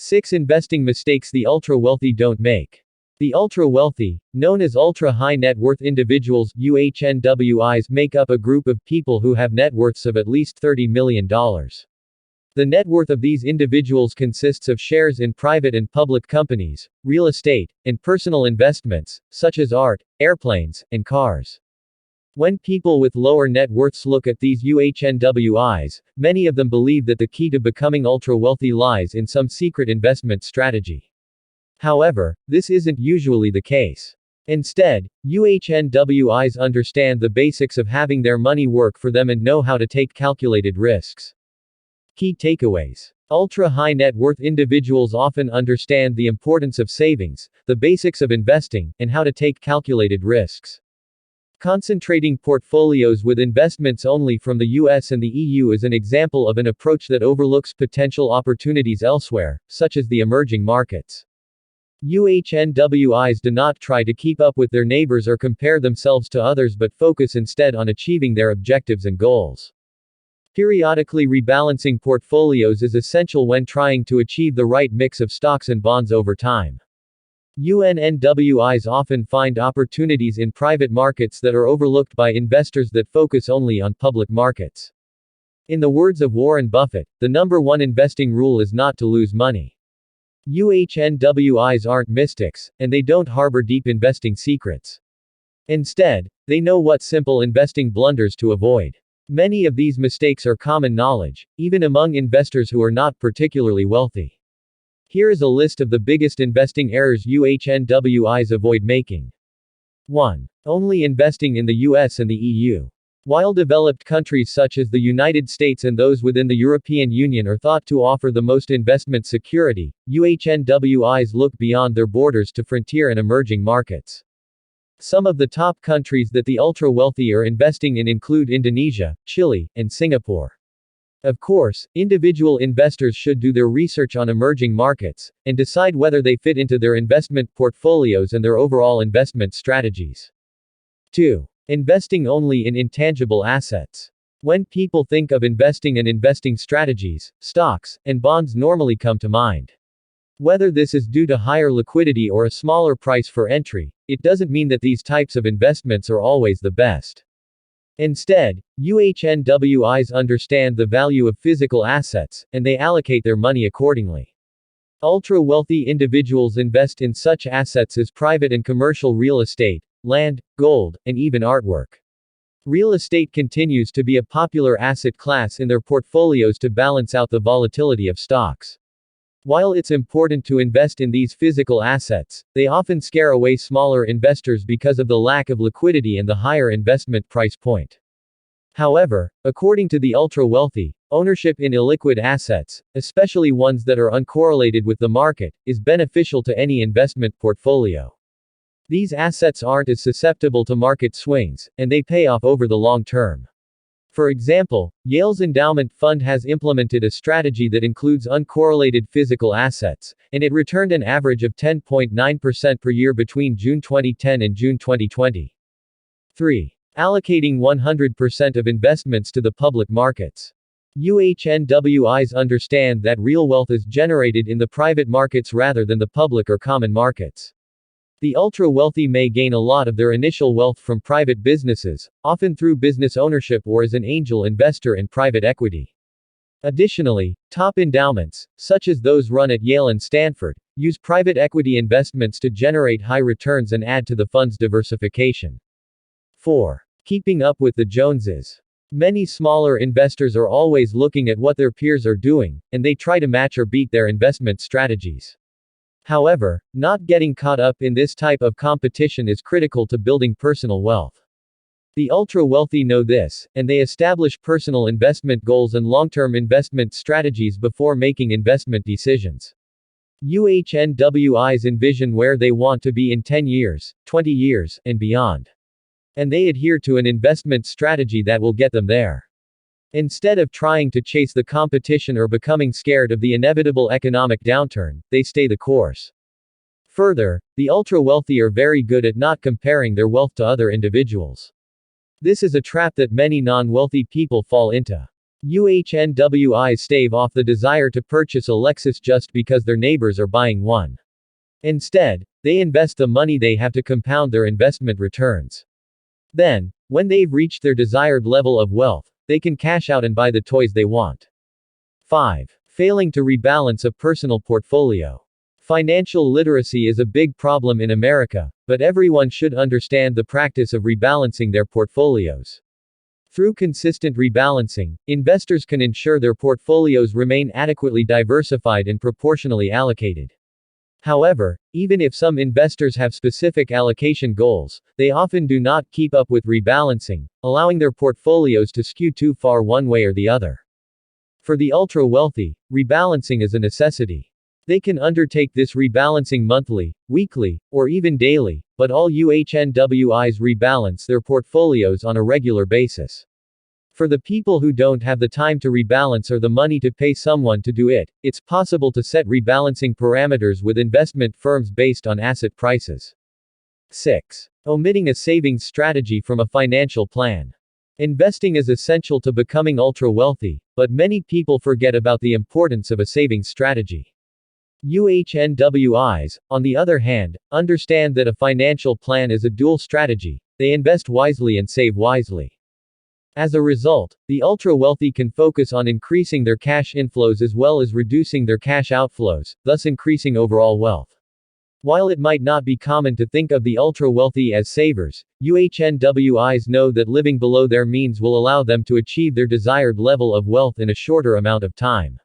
6 Investing mistakes the ultra-wealthy don't make. The ultra-wealthy, known as ultra-high net worth individuals, UHNWIs, make up a group of people who have net worths of at least $30 million. The net worth of these individuals consists of shares in private and public companies, real estate, and personal investments, such as art, airplanes, and cars. When people with lower net worths look at these UHNWIs, many of them believe that the key to becoming ultra-wealthy lies in some secret investment strategy. However, this isn't usually the case. Instead, UHNWIs understand the basics of having their money work for them and know how to take calculated risks. Key takeaways. Ultra-high net worth individuals often understand the importance of savings, the basics of investing, and how to take calculated risks. Concentrating portfolios with investments only from the US and the EU is an example of an approach that overlooks potential opportunities elsewhere, such as the emerging markets. UHNWIs do not try to keep up with their neighbors or compare themselves to others but focus instead on achieving their objectives and goals. Periodically rebalancing portfolios is essential when trying to achieve the right mix of stocks and bonds over time. UNNWIs often find opportunities in private markets that are overlooked by investors that focus only on public markets. In the words of Warren Buffett, the number one investing rule is not to lose money. UHNWIs aren't mystics, and they don't harbor deep investing secrets. Instead, they know what simple investing blunders to avoid. Many of these mistakes are common knowledge, even among investors who are not particularly wealthy. Here is a list of the biggest investing errors UHNWIs avoid making. 1. Only investing in the US and the EU. While developed countries such as the United States and those within the European Union are thought to offer the most investment security, UHNWIs look beyond their borders to frontier and emerging markets. Some of the top countries that the ultra-wealthy are investing in include Indonesia, Chile, and Singapore. Of course, individual investors should do their research on emerging markets, and decide whether they fit into their investment portfolios and their overall investment strategies. 2. Investing only in intangible assets. When people think of investing and investing strategies, stocks and bonds normally come to mind. Whether this is due to higher liquidity or a smaller price for entry, it doesn't mean that these types of investments are always the best. Instead, UHNWIs understand the value of physical assets, and they allocate their money accordingly. Ultra-wealthy individuals invest in such assets as private and commercial real estate, land, gold, and even artwork. Real estate continues to be a popular asset class in their portfolios to balance out the volatility of stocks. While it's important to invest in these physical assets, they often scare away smaller investors because of the lack of liquidity and the higher investment price point. However, according to the ultra-wealthy, ownership in illiquid assets, especially ones that are uncorrelated with the market, is beneficial to any investment portfolio. These assets aren't as susceptible to market swings, and they pay off over the long term. For example, Yale's endowment fund has implemented a strategy that includes uncorrelated physical assets, and it returned an average of 10.9% per year between June 2010 and June 2020. 3. Allocating 100% of investments to the public markets. UHNWIs understand that real wealth is generated in the private markets rather than the public or common markets. The ultra-wealthy may gain a lot of their initial wealth from private businesses, often through business ownership or as an angel investor in private equity. Additionally, top endowments, such as those run at Yale and Stanford, use private equity investments to generate high returns and add to the fund's diversification. 4. Keeping up with the Joneses. Many smaller investors are always looking at what their peers are doing, and they try to match or beat their investment strategies. However, not getting caught up in this type of competition is critical to building personal wealth. The ultra-wealthy know this, and they establish personal investment goals and long-term investment strategies before making investment decisions. UHNWIs envision where they want to be in 10 years, 20 years, and beyond. And they adhere to an investment strategy that will get them there. Instead of trying to chase the competition or becoming scared of the inevitable economic downturn, they stay the course. Further, the ultra-wealthy are very good at not comparing their wealth to other individuals. This is a trap that many non-wealthy people fall into. UHNWIs stave off the desire to purchase a Lexus just because their neighbors are buying one. Instead, they invest the money they have to compound their investment returns. Then, when they've reached their desired level of wealth, they can cash out and buy the toys they want. 5. Failing to rebalance a personal portfolio. Financial literacy is a big problem in America, but everyone should understand the practice of rebalancing their portfolios. Through consistent rebalancing, investors can ensure their portfolios remain adequately diversified and proportionally allocated. However, even if some investors have specific allocation goals, they often do not keep up with rebalancing, allowing their portfolios to skew too far one way or the other. For the ultra-wealthy, rebalancing is a necessity. They can undertake this rebalancing monthly, weekly, or even daily, but all UHNWIs rebalance their portfolios on a regular basis. For the people who don't have the time to rebalance or the money to pay someone to do it, it's possible to set rebalancing parameters with investment firms based on asset prices. 6. Omitting a savings strategy from a financial plan. Investing is essential to becoming ultra-wealthy, but many people forget about the importance of a savings strategy. UHNWIs, on the other hand, understand that a financial plan is a dual strategy. They invest wisely and save wisely. As a result, the ultra-wealthy can focus on increasing their cash inflows as well as reducing their cash outflows, thus increasing overall wealth. While it might not be common to think of the ultra-wealthy as savers, UHNWIs know that living below their means will allow them to achieve their desired level of wealth in a shorter amount of time.